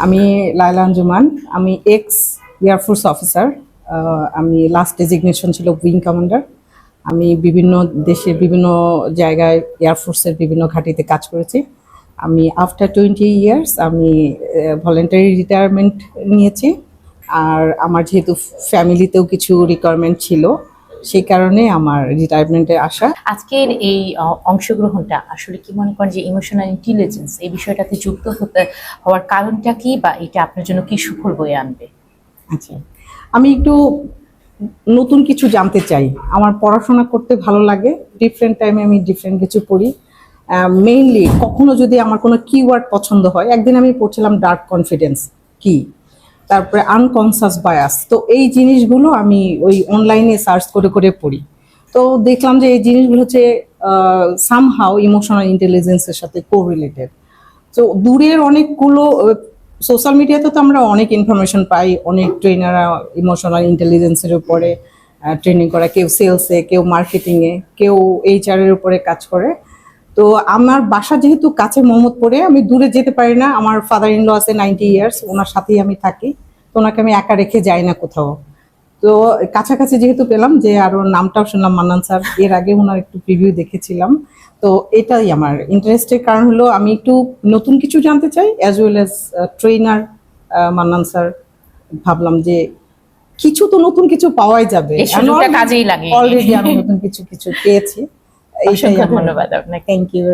আমি লায়লা আঞ্জুমান। আমি x air force officer. আমি লাস্ট ডেজিগনেশন ছিল উইং কমান্ডার। আমি বিভিন্ন দেশে বিভিন্ন জায়গায় এয়ারফোর্সের বিভিন্ন ঘাঁটিতে কাজ করেছি। আমি আফটার 20 ইয়ার্স আমি ভলেন্টারি রিটায়ারমেন্ট নিয়েছি। আর আমার যেহেতু ফ্যামিলিতেও কিছু রিকোয়ারমেন্ট ছিল, সেই কারণে আমার রিটায়ারমেন্টে আসা। আজকের এই অংশগ্রহণটা আসলে কি মনে করেন যে ইমোশনাল ইন্টেলিজেন্স এই বিষয়টাতে যুক্ত হওয়ার কারণটা কি, বা এটা আপনার জন্য কি সুফল বয়ে আনবে? আচ্ছা, আমি একটু নতুন কিছু জানতে চাই। আমার পড়াশোনা করতে ভালো লাগে, ডিফারেন্ট টাইমে আমি ডিফারেন্ট কিছু পড়ি। মেইনলি কখনো যদি আমার কোনো কিওয়ার্ড পছন্দ হয়, একদিন আমি পড়ছিলাম ডার্ক কনফিডেন্স কি, তারপরে আনকনসাস বায়াস। তো এই জিনিসগুলো আমি ওই অনলাইনে সার্চ করে করে পড়ি। তো দেখলাম যে এই জিনিসগুলো হচ্ছে সামহাও ইমোশনাল ইন্টেলিজেন্সের সাথে কোরিলেটেড। তো দূরের অনেকগুলো সোশ্যাল মিডিয়াতে তো আমরা অনেক ইনফরমেশন পাই, অনেক ট্রেনাররা ইমোশনাল ইন্টেলিজেন্সের উপরে ট্রেনিং করা, কেউ সেলসে, কেউ মার্কেটিংয়ে, কেউ এইচআর এর উপরে কাজ করে। তো আমার বাসা যেহেতু কাছে মোহাম্মদপুরে, আমি দূরে যেতে পারি না। আমার ফাদার ইন ল আছে 90 ইয়ার্স, ওনার সাথেই আমি থাকি। তো ওনাকে আমি একা রেখে যাই না কোথাও। তো কাছাকাছি যেহেতু পেলাম, যে আরো নামটাও শুনলাম মান্নান স্যার, এর আগে ওনার একটু প্রিভিউ দেখেছিলাম। তো এটাই আমার ইন্টারেস্টের কারণ হলো আমি একটু নতুন কিছু জানতে চাই, as well as trainer Mannan sir. ভাবলাম যে কিছু তো নতুন কিছু পাওয়াই যাবে, এই সুযোগটা কাজেই লাগে। অলরেডি আমি নতুন কিছু কিছু পেয়েছি। অসংখ্য ধন্যবাদ আপনাকে। Thank you.